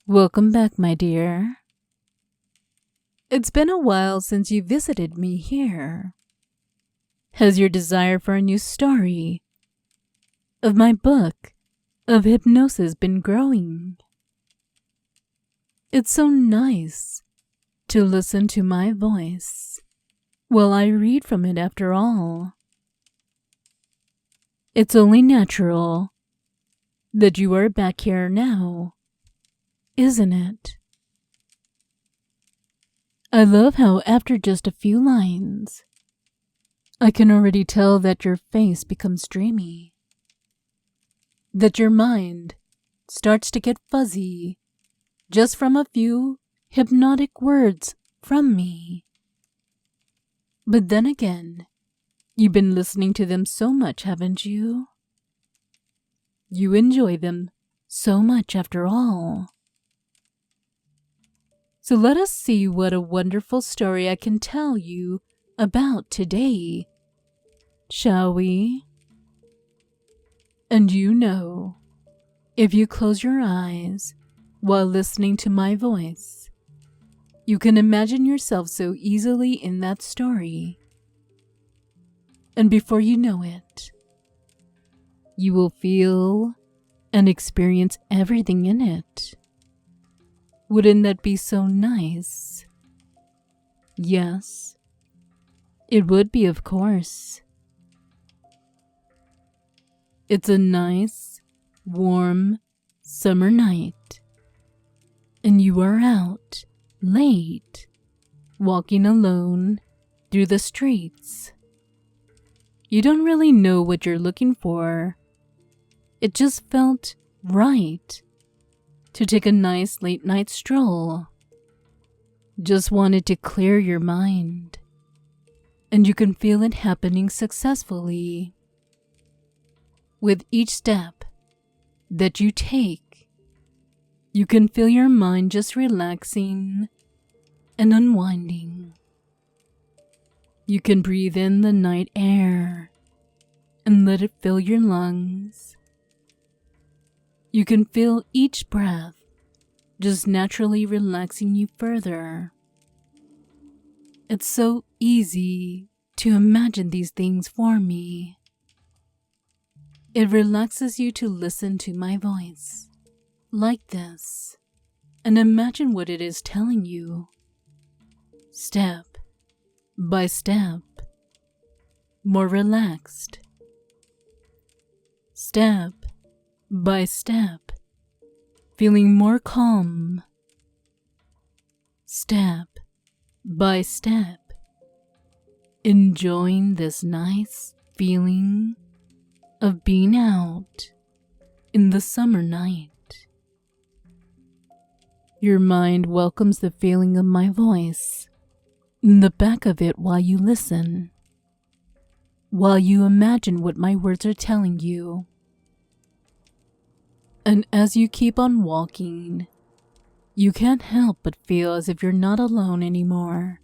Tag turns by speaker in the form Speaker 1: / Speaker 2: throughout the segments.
Speaker 1: Welcome back, my dear. It's been a while since you visited me here. Has your desire for a new story of my book of hypnosis been growing? It's so nice to listen to my voice while I read from it after all. It's only natural that you are back here now, isn't it? I love how after just a few lines, I can already tell that your face becomes dreamy, that your mind starts to get fuzzy just from a few hypnotic words from me. But then again, you've been listening to them so much, haven't you? You enjoy them so much after all. So let us see what a wonderful story I can tell you about today, shall we? And you know, if you close your eyes while listening to my voice, you can imagine yourself so easily in that story. And before you know it, you will feel and experience everything in it. Wouldn't that be so nice? Yes, it would be, of course. It's a nice, warm summer night, and you are out late, walking alone through the streets. You don't really know what you're looking for. It just felt right to take a nice late night stroll. Just wanted to clear your mind, and you can feel it happening successfully. With each step that you take, you can feel your mind just relaxing and unwinding. You can breathe in the night air and let it fill your lungs. You can feel each breath just naturally relaxing you further. It's so easy to imagine these things for me. It relaxes you to listen to my voice like this and imagine what it is telling you, step by step, more relaxed, step by step, feeling more calm, step by step, enjoying this nice feeling of being out in the summer night. Your mind welcomes the feeling of my voice in the back of it while you listen, while you imagine what my words are telling you. And as you keep on walking, you can't help but feel as if you're not alone anymore.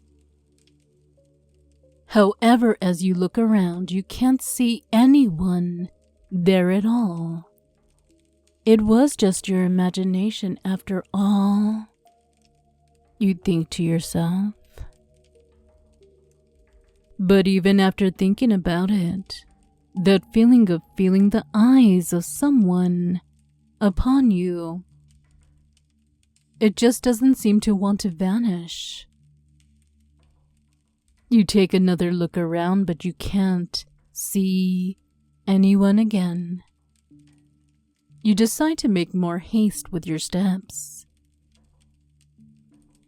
Speaker 1: However, as you look around, you can't see anyone there at all. It was just your imagination after all, you'd think to yourself. But even after thinking about it, that feeling of feeling the eyes of someone upon you, it just doesn't seem to want to vanish. You take another look around, but you can't see anyone again. You decide to make more haste with your steps.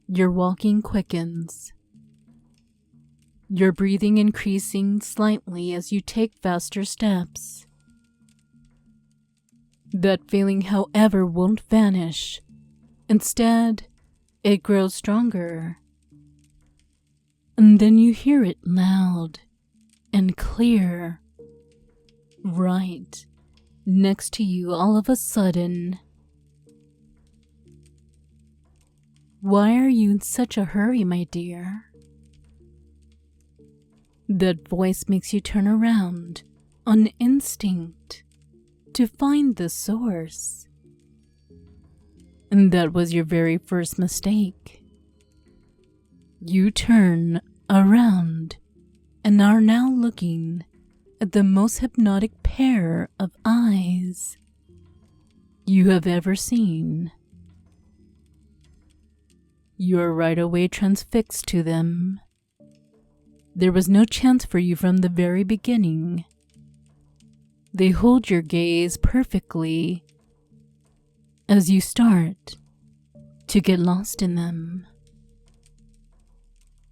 Speaker 1: Your walking quickens. Your breathing increasing slightly as you take faster steps. That feeling, however, won't vanish. Instead, it grows stronger. And then you hear it loud and clear, right next to you all of a sudden. Why are you in such a hurry, my dear? That voice makes you turn around on instinct to find the source. And that was your very first mistake. You turn around and are now looking at the most hypnotic pair of eyes you have ever seen. You are right away transfixed to them. There was no chance for you from the very beginning. They hold your gaze perfectly as you start to get lost in them.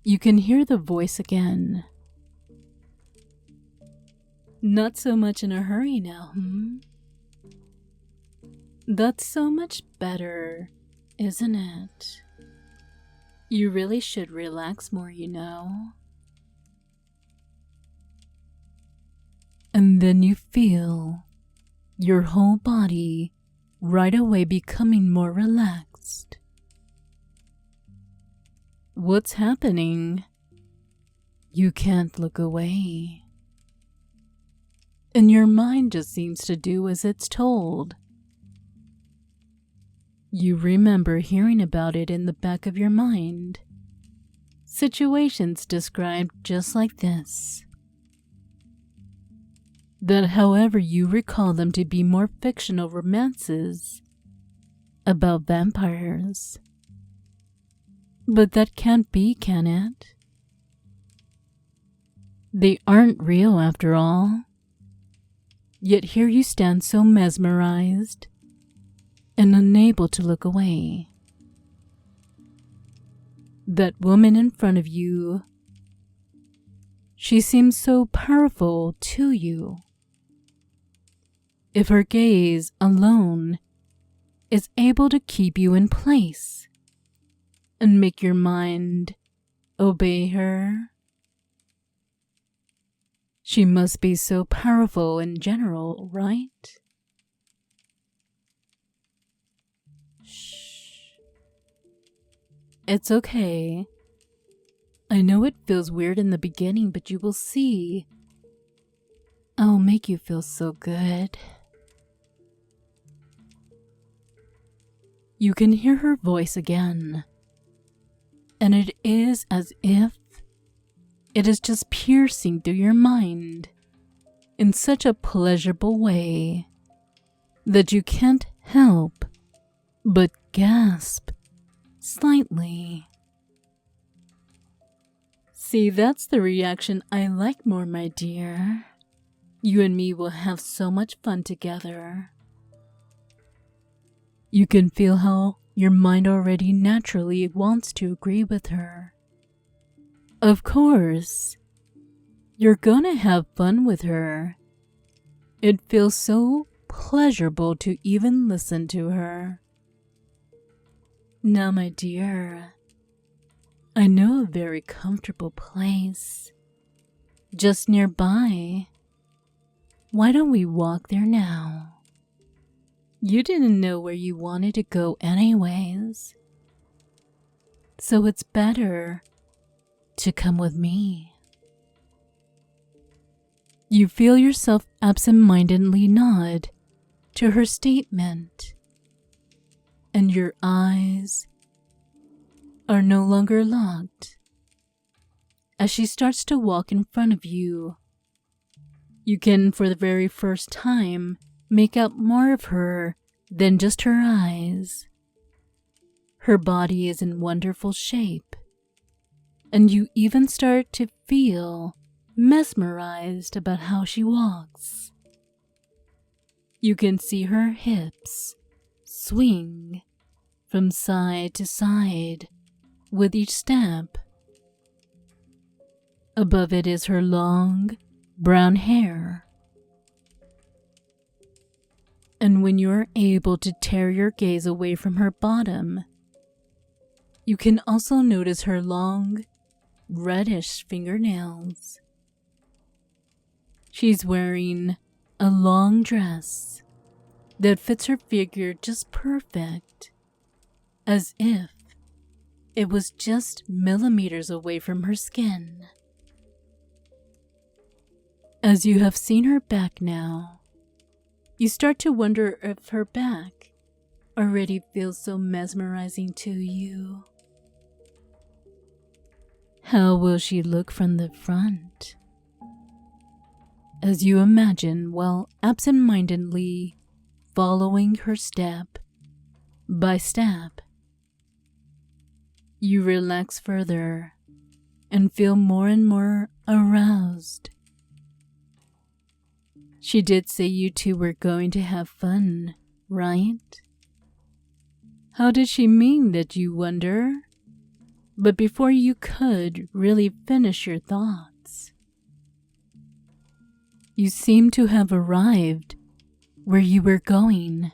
Speaker 1: You can hear the voice again. Not so much in a hurry now, That's so much better, isn't it? You really should relax more, you know. And then you feel your whole body right away becoming more relaxed. What's happening? You can't look away. And your mind just seems to do as it's told. You remember hearing about it in the back of your mind. Situations described just like this. That, however, you recall them to be more fictional romances about vampires. But that can't be, can it? They aren't real after all. Yet here you stand so mesmerized and unable to look away. That woman in front of you, she seems so powerful to you. If her gaze alone is able to keep you in place and make your mind obey her, she must be so powerful in general, right? Shh. It's okay. I know it feels weird in the beginning, but you will see. I'll make you feel so good. You can hear her voice again, and it is as if it is just piercing through your mind in such a pleasurable way that you can't help but gasp slightly. See, that's the reaction I like more, my dear. You and me will have so much fun together. You can feel how your mind already naturally wants to agree with her. Of course, you're gonna have fun with her. It feels so pleasurable to even listen to her. Now, my dear, I know a very comfortable place just nearby. Why don't we walk there now? You didn't know where you wanted to go anyways, so it's better to come with me. You feel yourself absent-mindedly nod to her statement, and your eyes are no longer locked. As she starts to walk in front of you, you can, for the very first time, make out more of her than just her eyes. Her body is in wonderful shape, and you even start to feel mesmerized about how she walks. You can see her hips swing from side to side with each step. Above it is her long brown hair. And when you are able to tear your gaze away from her bottom, you can also notice her long, reddish fingernails. She's wearing a long dress that fits her figure just perfect, as if it was just millimeters away from her skin. As you have seen her back now, you start to wonder if her back already feels so mesmerizing to you. How will she look from the front? As you imagine while absent-mindedly following her step by step, you relax further and feel more and more aroused. She did say you two were going to have fun, right? How did she mean that, you wonder? But before you could really finish your thoughts, you seem to have arrived where you were going.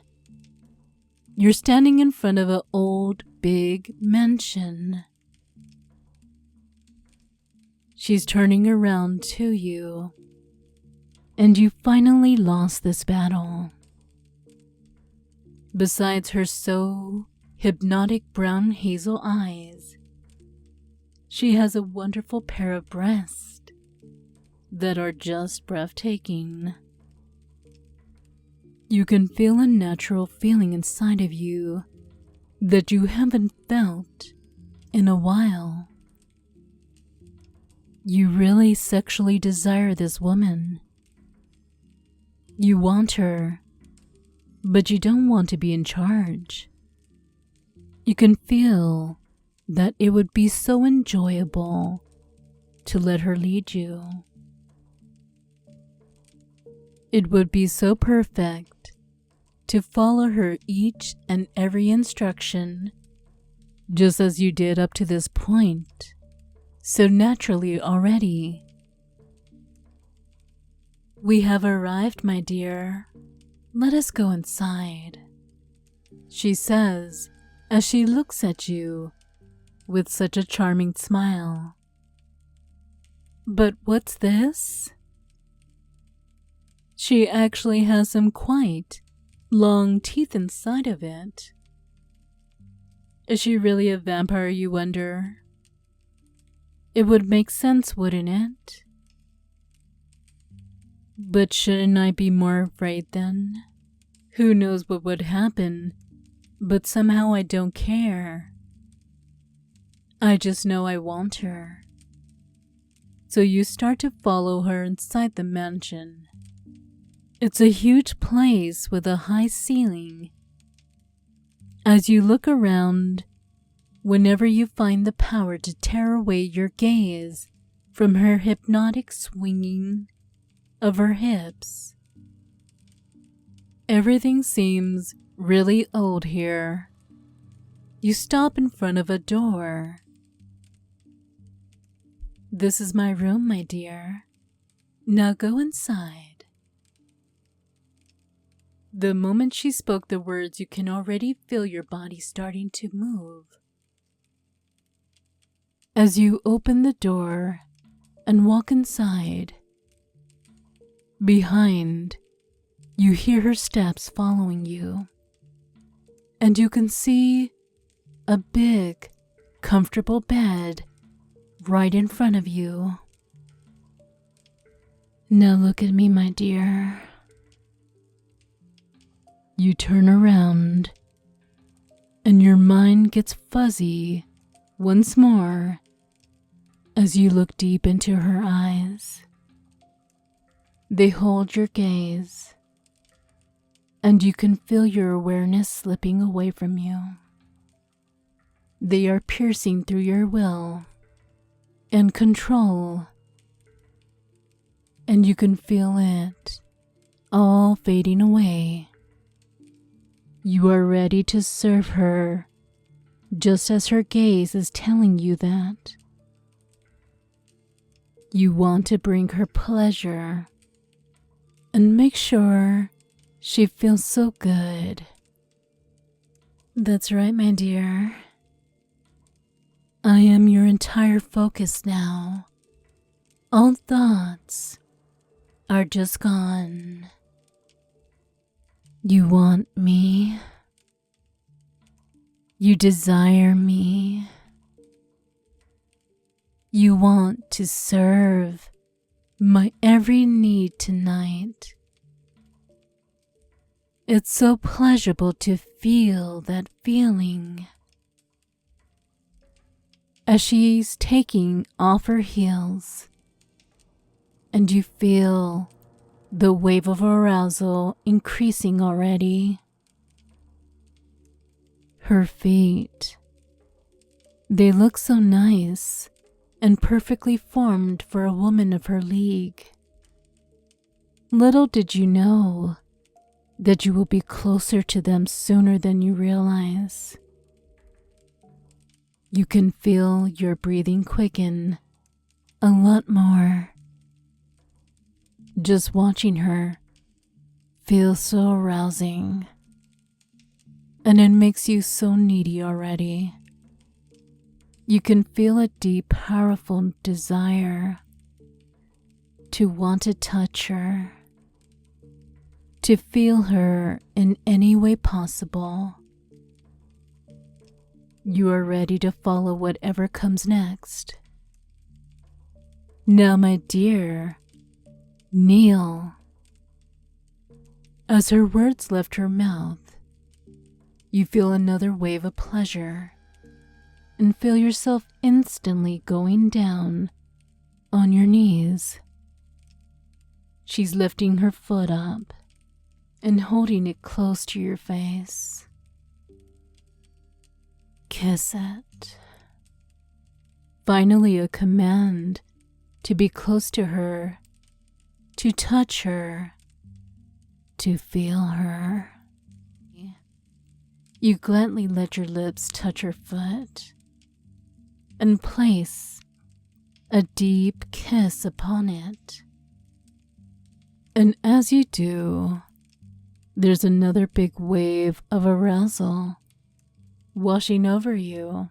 Speaker 1: You're standing in front of an old, big mansion. She's turning around to you, and you finally lost this battle. Besides her so hypnotic brown hazel eyes, she has a wonderful pair of breasts that are just breathtaking. You can feel a natural feeling inside of you that you haven't felt in a while. You really sexually desire this woman. You want her, but you don't want to be in charge. You can feel that it would be so enjoyable to let her lead you. It would be so perfect to follow her each and every instruction, just as you did up to this point, so naturally already. We have arrived, my dear. Let us go inside, she says as she looks at you with such a charming smile. But what's this? She actually has some quite long teeth inside of it. Is she really a vampire, you wonder? It would make sense, wouldn't it? But shouldn't I be more afraid then? Who knows what would happen, but somehow I don't care. I just know I want her. So you start to follow her inside the mansion. It's a huge place with a high ceiling. As you look around, whenever you find the power to tear away your gaze from her hypnotic swinging of her hips, everything seems really old here. You stop in front of a door. This is my room, my dear. Now go inside. The moment she spoke the words, you can already feel your body starting to move. As you open the door and walk inside, behind, you hear her steps following you, and you can see a big, comfortable bed right in front of you. Now look at me, my dear. You turn around, and your mind gets fuzzy once more as you look deep into her eyes. They hold your gaze, and you can feel your awareness slipping away from you. They are piercing through your will and control, and you can feel it all fading away. You are ready to serve her, just as her gaze is telling you that. You want to bring her pleasure and make sure she feels so good. That's right, my dear. I am your entire focus now. All thoughts are just gone. You want me. You desire me. You want to serve my every need tonight. It's so pleasurable to feel that feeling. As she's taking off her heels, and you feel the wave of arousal increasing already. Her feet, they look so nice and perfectly formed for a woman of her league. Little did you know that you will be closer to them sooner than you realize. You can feel your breathing quicken a lot more. Just watching her feels so arousing, and it makes you so needy already. You can feel a deep, powerful desire to want to touch her, to feel her in any way possible. You are ready to follow whatever comes next. Now, my dear, kneel. As her words left her mouth, you feel another wave of pleasure and feel yourself instantly going down on your knees. She's lifting her foot up and holding it close to your face. Kiss it. Finally, a command to be close to her, to touch her, to feel her. You gently let your lips touch her foot and place a deep kiss upon it. And as you do, there's another big wave of arousal washing over you.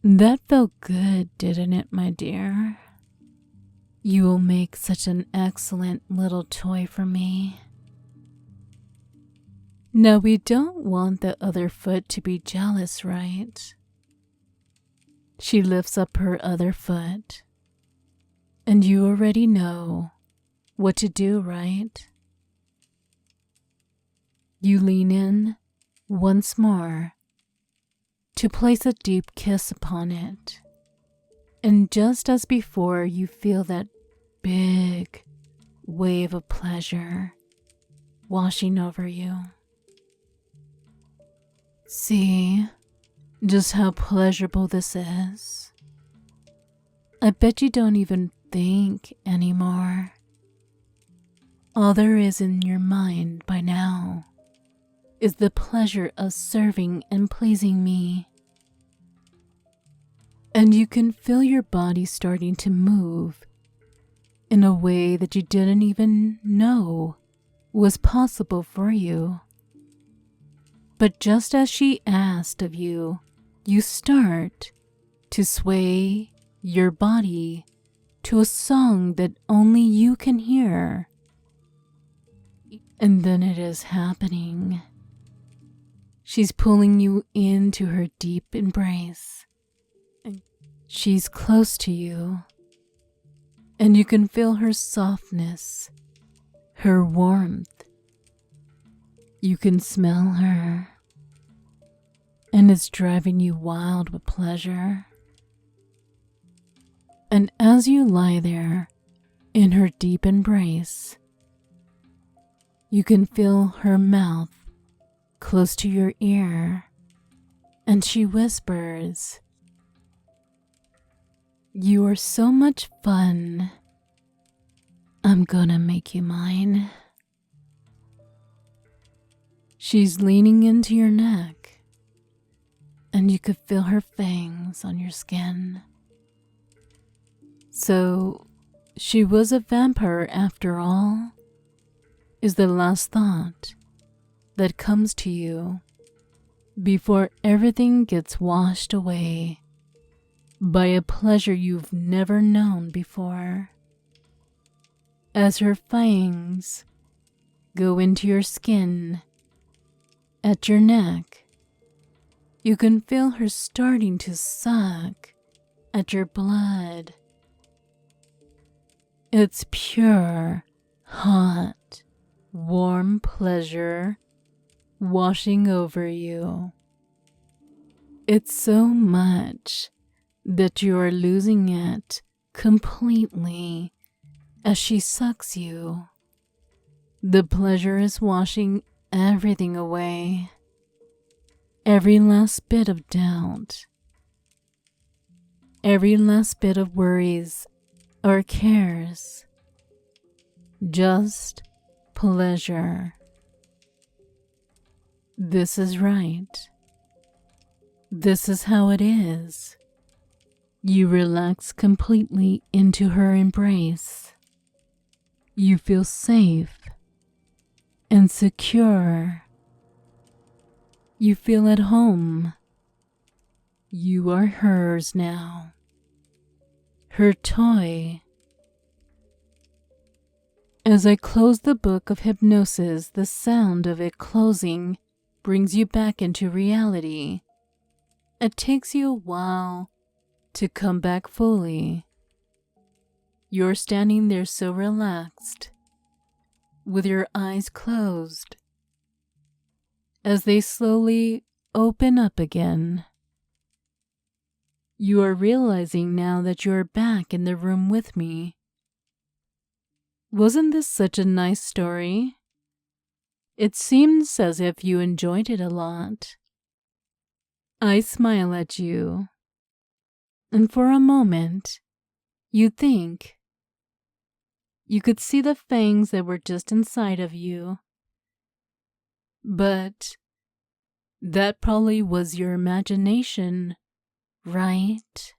Speaker 1: That felt good, didn't it, my dear? You will make such an excellent little toy for me. Now, we don't want the other foot to be jealous, right? She lifts up her other foot, and you already know what to do, right? You lean in once more to place a deep kiss upon it, and just as before, you feel that big wave of pleasure washing over you. See just how pleasurable this is? I bet you don't even think anymore. All there is in your mind by now is the pleasure of serving and pleasing me. And you can feel your body starting to move in a way that you didn't even know was possible for you. But just as she asked of you, you start to sway your body to a song that only you can hear. And then it is happening. She's pulling you into her deep embrace. She's close to you, and you can feel her softness, her warmth. You can smell her, and it's driving you wild with pleasure. And as you lie there in her deep embrace, you can feel her mouth close to your ear, and she whispers, "You are so much fun. I'm gonna make you mine." She's leaning into your neck, and you could feel her fangs on your skin. So, she was a vampire after all, is the last thought that comes to you before everything gets washed away by a pleasure you've never known before. As her fangs go into your skin, at your neck, you can feel her starting to suck at your blood. It's pure, hot, warm pleasure washing over you. It's so much that you are losing it completely as she sucks you. The pleasure is washing everything away. Every last bit of doubt. Every last bit of worries or cares. Just pleasure. This is right. This is how it is. You relax completely into her embrace. You feel safe and secure. You feel at home. You are hers now. Her toy. As I close the book of hypnosis, the sound of it closing brings you back into reality. It takes you a while to come back fully. You're standing there so relaxed, with your eyes closed. As they slowly open up again, you are realizing now that you are back in the room with me. Wasn't this such a nice story? It seems as if you enjoyed it a lot. I smile at you, and for a moment, you think you could see the fangs that were just inside of you. But that probably was your imagination, right?